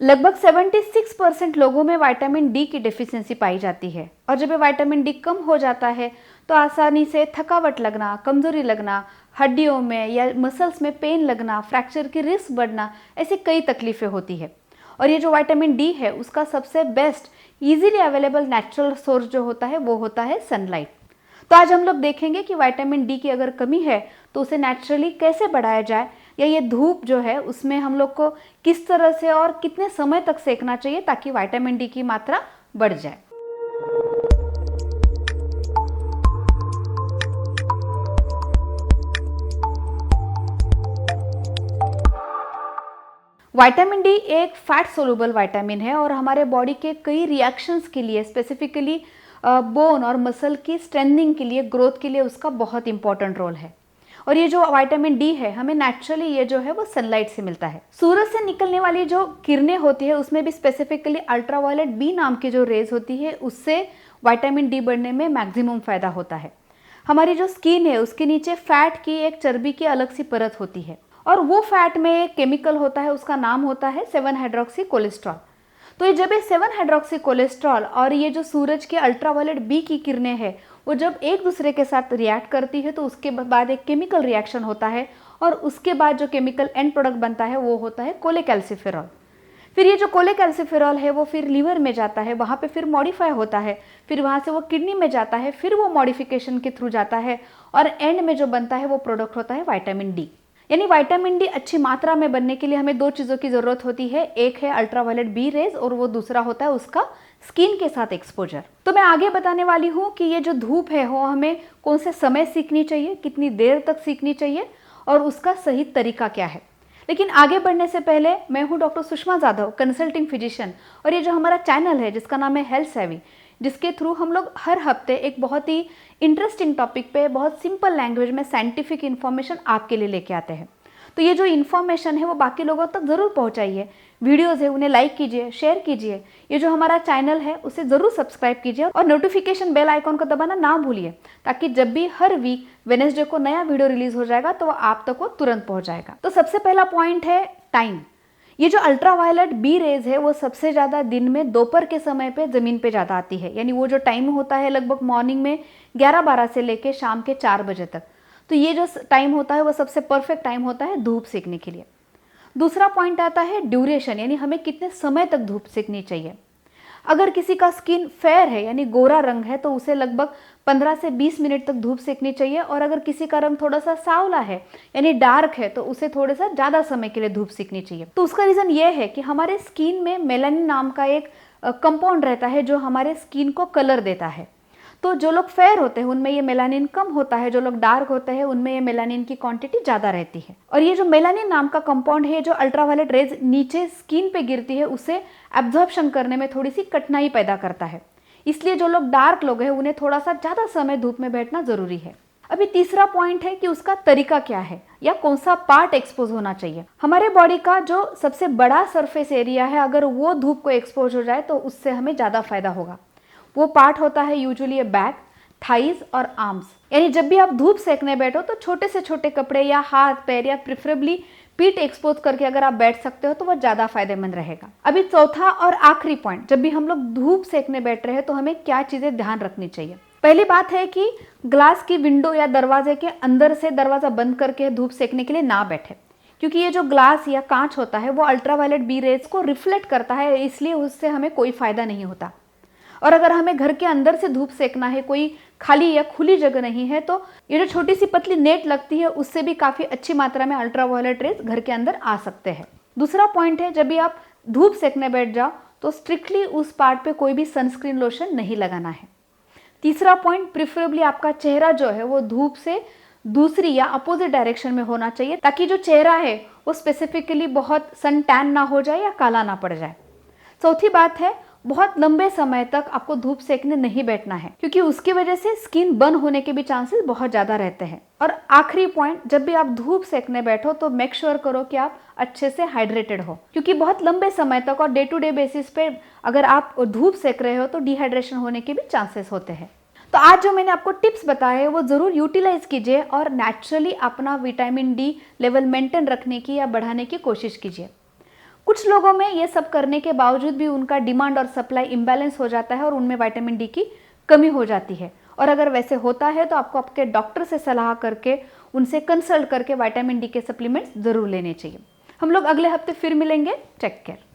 लगभग 76% लोगों में विटामिन डी की डेफिशिएंसी पाई जाती है और जब ये विटामिन डी कम हो जाता है तो आसानी से थकावट लगना, कमजोरी लगना, हड्डियों में या मसल्स में पेन लगना, फ्रैक्चर की रिस्क बढ़ना, ऐसी कई तकलीफें होती है। और ये जो विटामिन डी है उसका सबसे best easily available natural source जो होता है वो होता है सनलाइट। तो आज हम लोग देखेंगे कि विटामिन डी की अगर कमी है तो उसे नेचुरली कैसे बढ़ाया जाए, या ये धूप जो है उसमें हम लोग को किस तरह से और कितने समय तक सेकना चाहिए ताकि विटामिन डी की मात्रा बढ़ जाए। विटामिन डी एक फैट सोलुबल विटामिन है और हमारे बॉडी के कई रिएक्शंस के लिए, स्पेसिफिकली बोन और मसल की स्ट्रेंथनिंग के लिए, ग्रोथ के लिए उसका बहुत इंपॉर्टेंट रोल है। और ये जो विटामिन डी है हमें नेचुरली ये जो है वो सनलाइट से मिलता है। सूरज से निकलने वाली जो किरणें होती है उसमें भी स्पेसिफिकली अल्ट्रावायलेट बी नाम की जो रेज होती है उससे विटामिन डी बढ़ने में मैक्सिमम फायदा होता है। हमारी जो स्किन है उसके नीचे फैट की एक चर्बी की अलग सी परत होती है और वो फैट में एक केमिकल होता है, उसका नाम होता है 7 हाइड्रोक्सी कोलेस्ट्रॉल। तो ये जब ये 7 हाइड्रोक्सी कोलेस्ट्रॉल और ये जो सूरज के अल्ट्रावायलेट बी की किरणें हैं वो जब एक दूसरे के साथ रिएक्ट करती है तो उसके बाद एक केमिकल रिएक्शन होता है और उसके बाद जो केमिकल एंड प्रोडक्ट बनता है वो होता है कोलेकैल्सिफेरॉल। फिर ये जो कोलेकैल्सिफेरॉल है वो फिर लीवर में जाता है, वहाँ पे फिर मॉडिफाई होता है, फिर वहाँ से वो किडनी में जाता है, फिर वो मॉडिफिकेशन के थ्रू जाता है और एंड में जो बनता है वो प्रोडक्ट होता है विटामिन डी। यानी विटामिन डी अच्छी मात्रा में बनने के लिए हमें दो चीज़ों की ज़रूरत होती है, एक है अल्ट्रावायलेट बी रेज और वो दूसरा होता है उसका स्किन के साथ एक्सपोजर। तो मैं आगे बताने वाली हूँ कि ये जो धूप है वो हमें कौन से समय सीखनी चाहिए, कितनी देर तक सीखनी चाहिए और उसका सही तरीका क्या है। लेकिन आगे बढ़ने से पहले मैं हूँ doctor Sushma Jadhav, consulting physician, और ये जो हमारा चैनल है जिसका नाम है हेल्थ सेवी, जिसके थ्रू हम लोग हर हफ्ते एक बहुत ही इंटरेस्टिंग टॉपिक पे बहुत सिंपल लैंग्वेज में साइंटिफिक इन्फॉर्मेशन आपके लिए लेके आते हैं। तो ये जो इन्फॉर्मेशन है वो बाकी लोगों तक ज़रूर पहुंचाइए। वीडियोज़ है उन्हें लाइक कीजिए, शेयर कीजिए। ये जो हमारा चैनल है उसे ज़रूर सब्सक्राइब कीजिए और नोटिफिकेशन बेल आइकॉन को दबाना ना भूलिए ताकि जब भी हर वीक वेडनेसडे को नया वीडियो रिलीज हो जाएगा तो वो आप तक वो तुरंत पहुँच जाएगा। तो सबसे पहला पॉइंट है टाइम। ये जो अल्ट्रावायलेट बी रेज है वो सबसे ज़्यादा दिन में दोपहर के समय पे ज़मीन पे ज़्यादा आती है। यानी वो जो टाइम होता है लगभग मॉर्निंग में 11-12 से लेके शाम के 4 बजे तक। तो ये जो टाइम होता है वो सबसे परफेक्ट टाइम होता है धूप सेकने के लिए। दूसरा पॉइंट आता है ड्यूरेशन, यानी हमें कितने समय तक धूप सेकनी चाहिए। अगर किसी का स्किन फेयर है यानी गोरा रंग है तो उसे लगभग 15 से 20 मिनट तक धूप सेकनी चाहिए, और अगर किसी का रंग थोड़ा सा सांवला है यानी डार्क है तो उसे थोड़ा सा ज़्यादा समय के लिए धूप सेकनी चाहिए। तो उसका रीज़न ये है कि हमारे स्किन में मेलानिन नाम का एक कंपाउंड रहता है जो हमारे स्किन को कलर देता है। तो जो लोग फेयर होते हैं उनमें ये मेलानिन कम होता है, जो लोग डार्क होते हैं उनमें ये मेलानिन की क्वांटिटी ज़्यादा रहती है। और ये जो मेलानिन नाम का कंपाउंड है जो अल्ट्रावायलेट रेज नीचे स्किन पे गिरती है उसे एब्जॉर्प्शन करने में थोड़ी सी कठिनाई पैदा करता है। इसलिए जो लोग डार्क लोग हैं उन्हें थोड़ा सा ज़्यादा समय धूप में बैठना ज़रूरी है। अभी तीसरा पॉइंट है कि उसका तरीका क्या है या कौन सा पार्ट एक्सपोज होना चाहिए। हमारे बॉडी का जो सबसे बड़ा सरफेस एरिया है अगर वो धूप को एक्सपोज हो जाए तो उससे हमें ज़्यादा फायदा होगा। वो पार्ट होता है यूजुअली बैक, थाइज और आर्म्स। यानी जब भी आप धूप सेकने बैठो तो छोटे से छोटे कपड़े या हाथ पैर या प्रेफरेबली पीठ एक्सपोज करके अगर आप बैठ सकते हो तो वो ज़्यादा फायदेमंद रहेगा। अभी चौथा और आखिरी पॉइंट, जब भी हम लोग धूप सेकने बैठ रहे हैं तो हमें क्या चीज़ें ध्यान रखनी चाहिए। पहली बात है कि ग्लास की विंडो या दरवाजे के अंदर से दरवाज़ा बंद करके धूप सेकने के लिए ना बैठे, क्योंकि ये जो ग्लास या कांच होता है वो अल्ट्रावायलेट बी रेज को रिफ्लेक्ट करता है, इसलिए उससे हमें कोई फायदा नहीं होता। और अगर हमें घर के अंदर से धूप सेकना है, कोई खाली या खुली जगह नहीं है, तो ये जो छोटी सी पतली नेट लगती है उससे भी काफ़ी अच्छी मात्रा में अल्ट्रावायलेट रेज घर के अंदर आ सकते हैं। दूसरा पॉइंट है जब भी आप धूप सेकने बैठ जाओ तो स्ट्रिक्टली उस पार्ट पे कोई भी सनस्क्रीन लोशन नहीं लगाना है। तीसरा पॉइंट, प्रिफरेबली आपका चेहरा जो है वो धूप से दूसरी या अपोजिट डायरेक्शन में होना चाहिए ताकि जो चेहरा है वो स्पेसिफिकली बहुत सन टैन ना हो जाए या काला ना पड़ जाए। चौथी बात है, बहुत लंबे समय तक आपको धूप सेकने नहीं बैठना है क्योंकि उसकी वजह से स्किन बर्न होने के भी चांसेस बहुत ज़्यादा रहते हैं। और आखिरी पॉइंट, जब भी आप धूप सेकने बैठो तो मेक श्योर करो कि आप अच्छे से हाइड्रेटेड हो, क्योंकि बहुत लंबे समय तक और डे टू डे बेसिस पे अगर आप धूप सेक रहे हो तो डिहाइड्रेशन होने के भी चांसेस होते हैं। तो आज जो मैंने आपको टिप्स बताए हैं वो ज़रूर यूटिलाइज कीजिए और नेचुरली अपना विटामिन डी लेवल मेंटेन रखने की या बढ़ाने की कोशिश कीजिए। कुछ लोगों में ये सब करने के बावजूद भी उनका डिमांड और सप्लाई इम्बैलेंस हो जाता है और उनमें विटामिन डी की कमी हो जाती है। और अगर वैसे होता है तो आपको आपके डॉक्टर से सलाह करके, उनसे कंसल्ट करके विटामिन डी के सप्लीमेंट्स जरूर लेने चाहिए। हम लोग अगले हफ्ते फिर मिलेंगे। Take care.